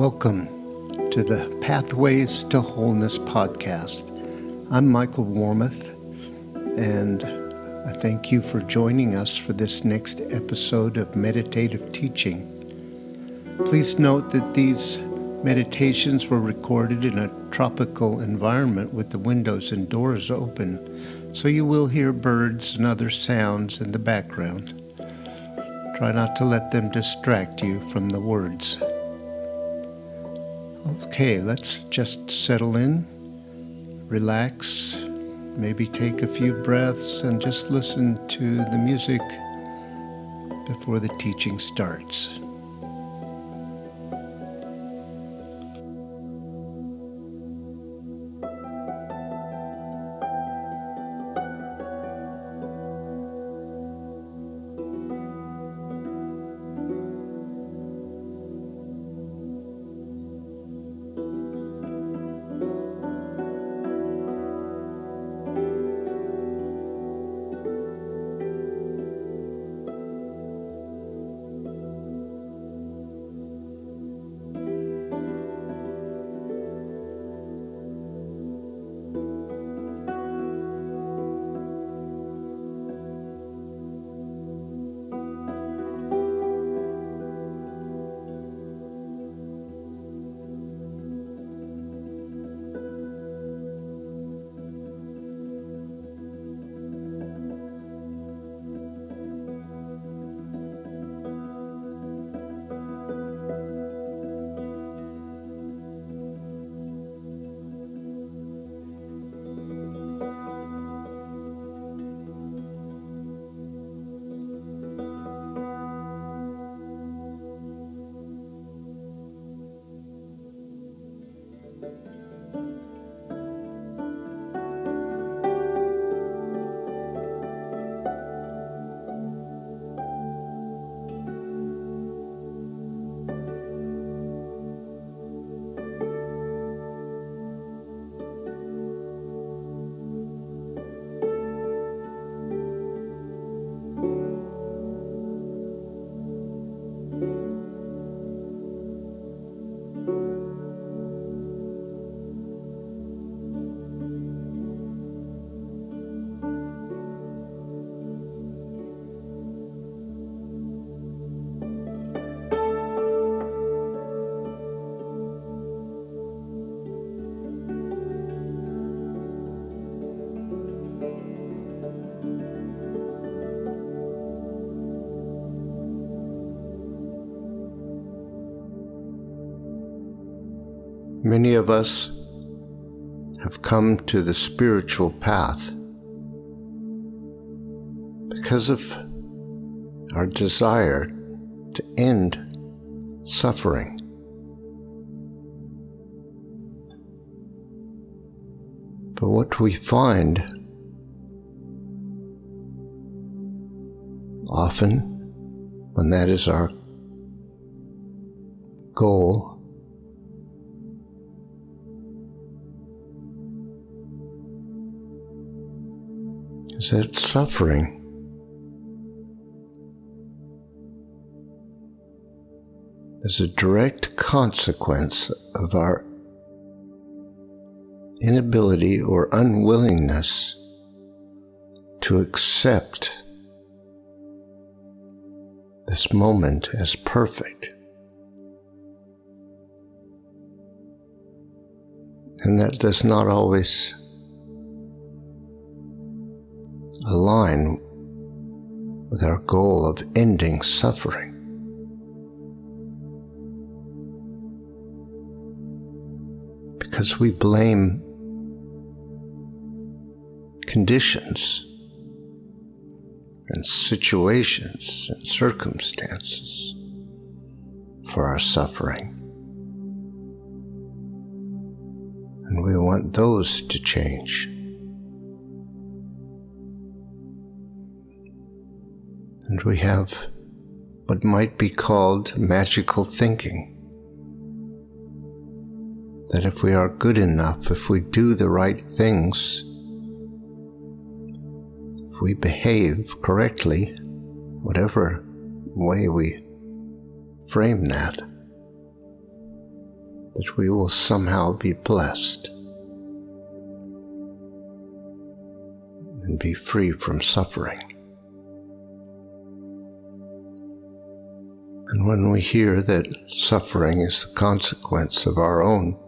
Welcome to the Pathways to Wholeness podcast. I'm Michael Warmoth, and I thank you for joining us for this next episode of meditative teaching. Please note that these meditations were recorded in a tropical environment with the windows and doors open, so you will hear birds and other sounds in the background. Try not to let them distract you from the words. Okay, let's just settle in, relax, maybe take a few breaths and just listen to the music before the teaching starts. Many of us have come to the spiritual path because of our desire to end suffering. But what we find often, when that is our goal, is that suffering is a direct consequence of our inability or unwillingness to accept this moment as perfect. And that does not always align with our goal of ending suffering. Because we blame conditions and situations and circumstances for our suffering. And we want those to change. And we have what might be called magical thinking. That if we are good enough, if we do the right things, if we behave correctly, whatever way we frame that, that we will somehow be blessed and be free from suffering. And when we hear that suffering is the consequence of our own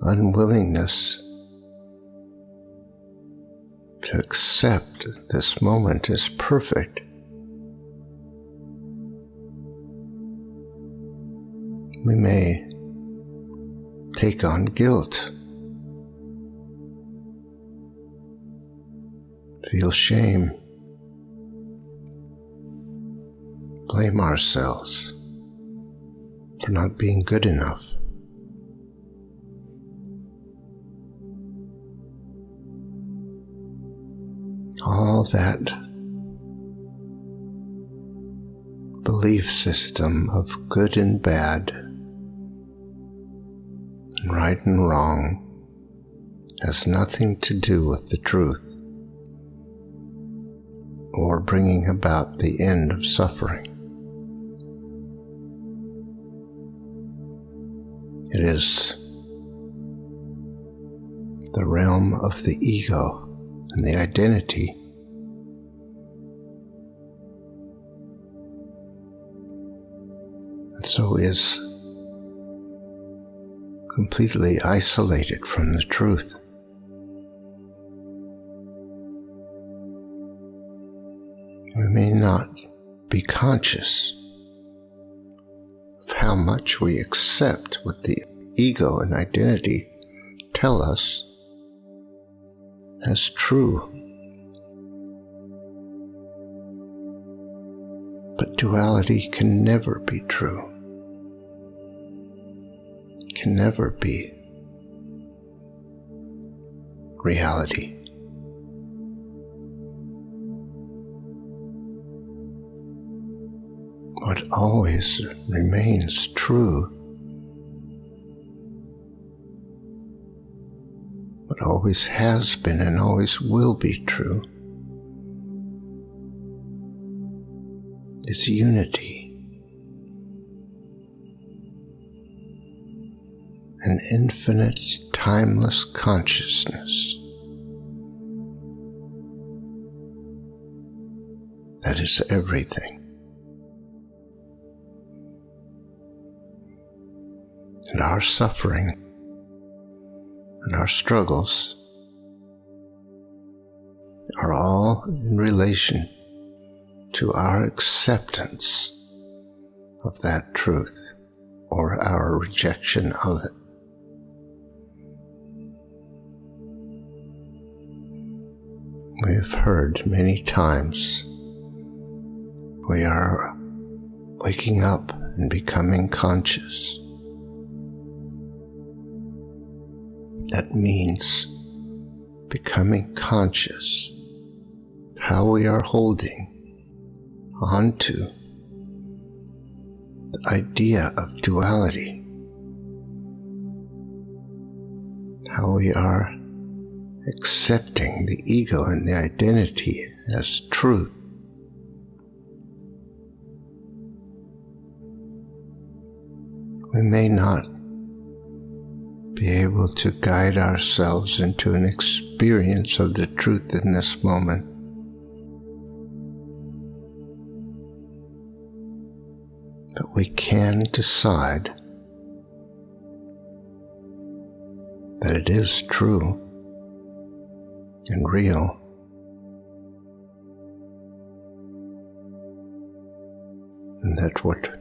unwillingness to accept this moment as perfect, we may take on guilt, feel shame, blame ourselves for not being good enough. All that belief system of good and bad, and right and wrong, has nothing to do with the truth or bringing about the end of suffering. It is the realm of the ego and the identity. And so is completely isolated from the truth. We may not be conscious of how much we accept what the ego and identity tell us as true. But duality can never be true. It can never be reality. What always remains true, what always has been and always will be true, is unity, an infinite, timeless consciousness that is everything. And our suffering and our struggles are all in relation to our acceptance of that truth or our rejection of it. We have heard many times we are waking up and becoming conscious. That means becoming conscious of how we are holding onto the idea of duality, how we are accepting the ego and the identity as truth. We may not be able to guide ourselves into an experience of the truth in this moment, but we can decide that it is true and real, and that what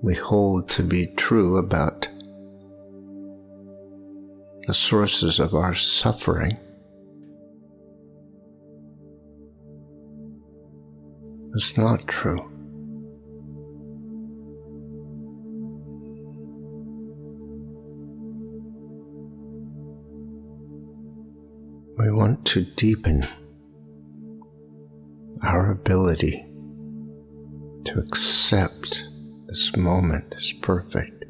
we hold to be true about the sources of our suffering is not true. We want to deepen our ability to accept this moment as perfect,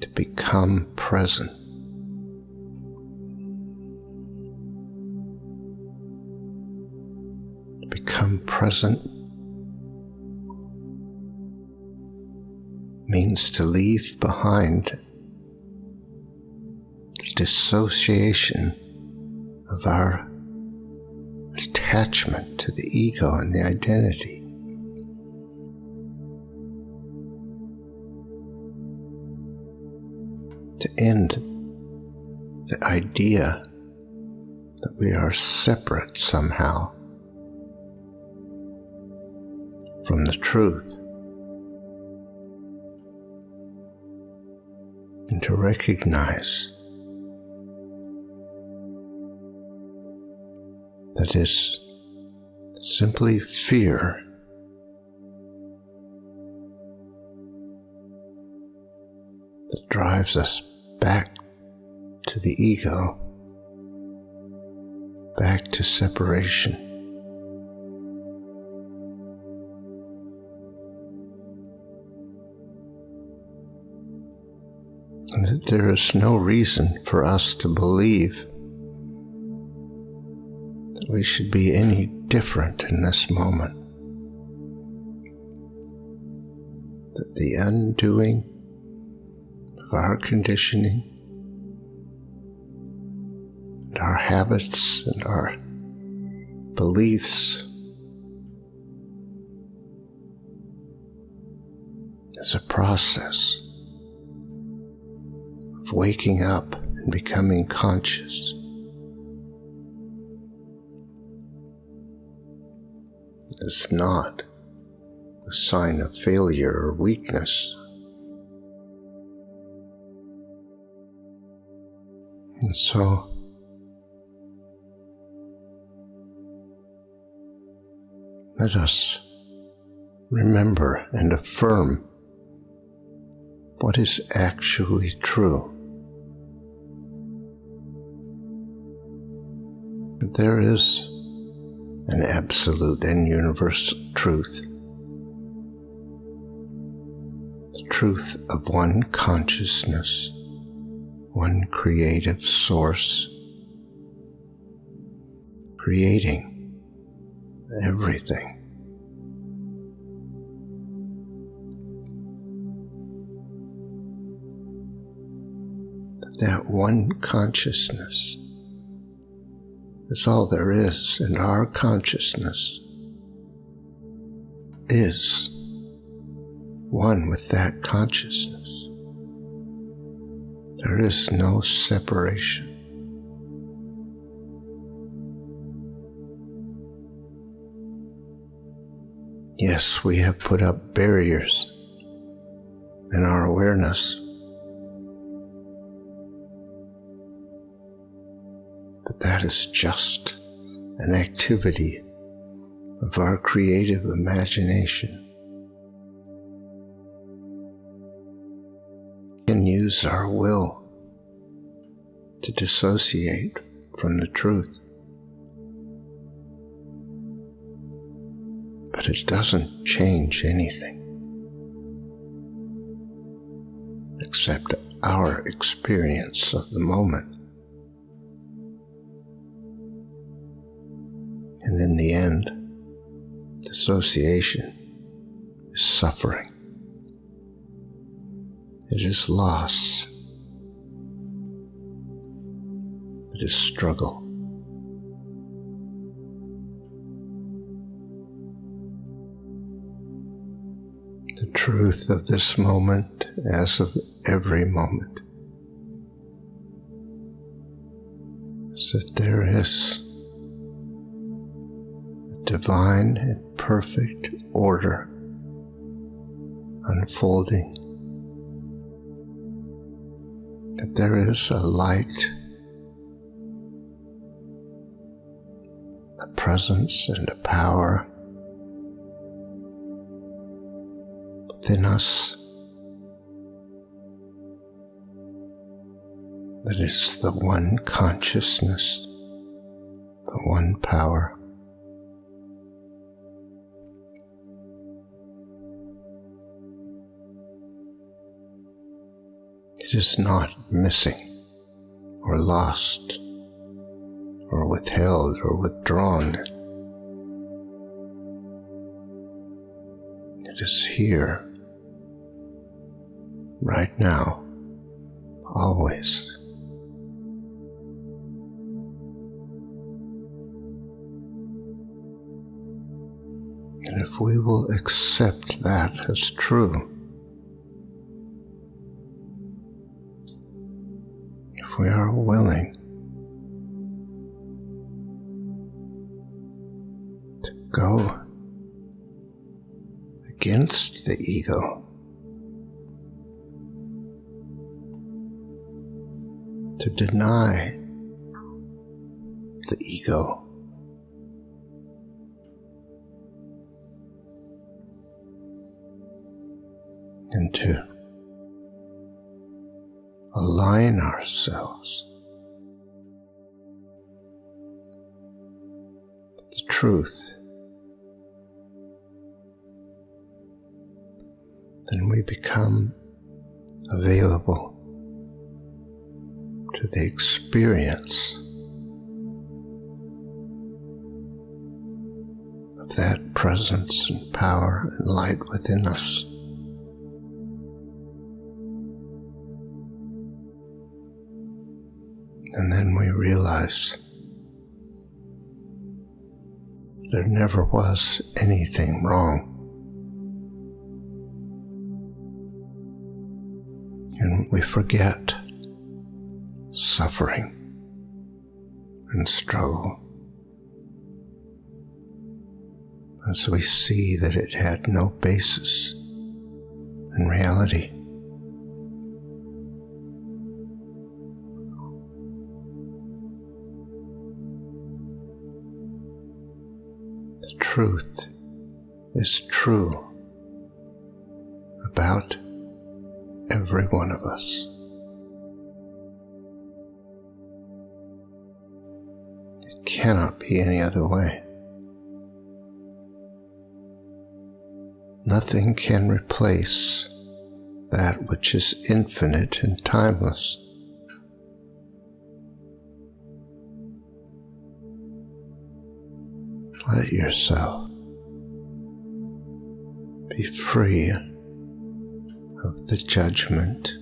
to become present, begins to leave behind the dissociation of our attachment to the ego and the identity. To end the idea that we are separate somehow from the truth, and to recognize that is simply fear that drives us back to the ego, back to separation. And that there is no reason for us to believe that we should be any different in this moment. That the undoing of our conditioning and our habits and our beliefs is a process of waking up and becoming conscious. It's not a sign of failure or weakness. And so, let us remember and affirm what is actually true. That there is an absolute and universal truth. The truth of one consciousness, one creative source, creating everything. That one consciousness is all there is, and our consciousness is one with that consciousness. There is no separation. Yes, we have put up barriers in our awareness, but that is just an activity of our creative imagination. We can use our will to dissociate from the truth, but it doesn't change anything except our experience of the moment. And in the end, dissociation is suffering. It is loss. It is struggle. The truth of this moment, as of every moment, is that there is divine and perfect order unfolding, that there is a light, a presence and a power within us that is the one consciousness, the one power. It is not missing or lost or withheld or withdrawn. It is here right now, always. And if we will accept that as true, if we are willing to go against the ego, to deny the ego, and to align ourselves with the truth, then we become available to the experience of that presence and power and light within us. And then we realize there never was anything wrong. And we forget suffering and struggle as we see that it had no basis in reality. The truth is true about every one of us. It cannot be any other way. Nothing can replace that which is infinite and timeless. Let yourself be free of the judgment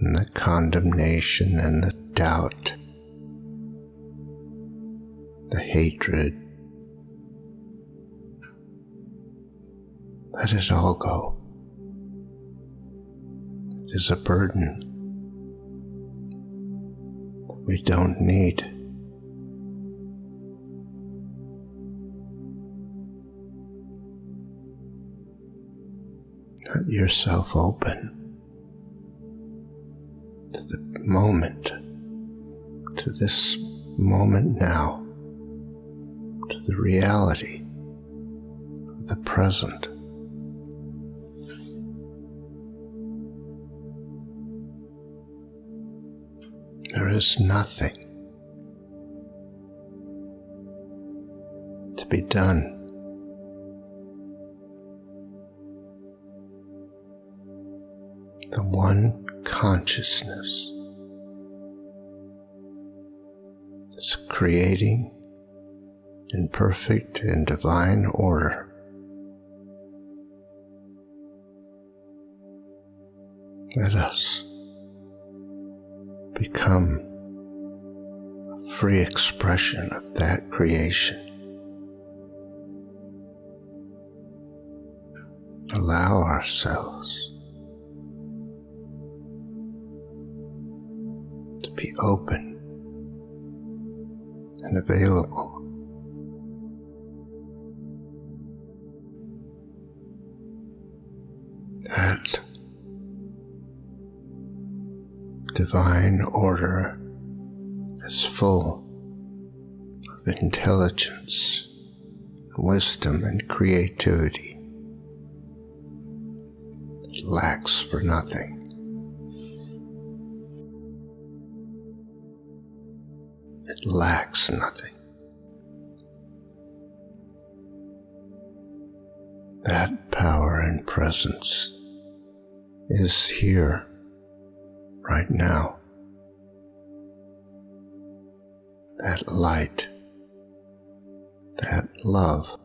and the condemnation and the doubt, the hatred. Let it all go. It is a burden that we don't need. Let yourself open to the moment, to this moment now, to the reality of the present. There is nothing to be done. The one consciousness is creating in perfect and divine order. Let us become a free expression of that creation. Allow ourselves to be open and available. That divine order is full of intelligence, wisdom, and creativity. It lacks for nothing. It lacks nothing. That power and presence is here right now. That light, that love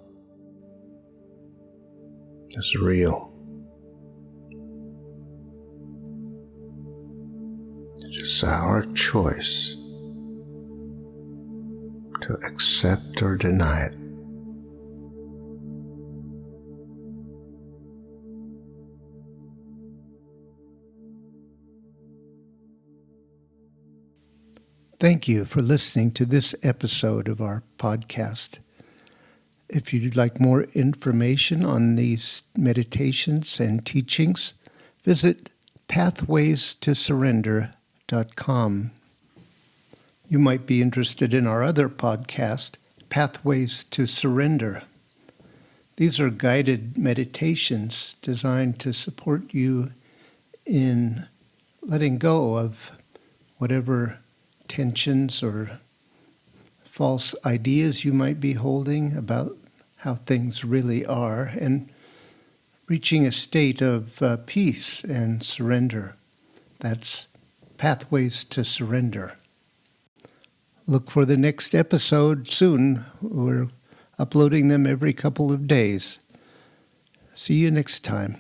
is real It's our choice to accept or deny it. Thank you for listening to this episode of our podcast. If you'd like more information on these meditations and teachings, visit pathwaystosurrender.com. You might be interested in our other podcast, Pathways to Surrender. These are guided meditations designed to support you in letting go of whatever tensions or false ideas you might be holding about how things really are, and reaching a state of peace and surrender. That's Pathways to Surrender. Look for the next episode soon. We're uploading them every couple of days. See you next time.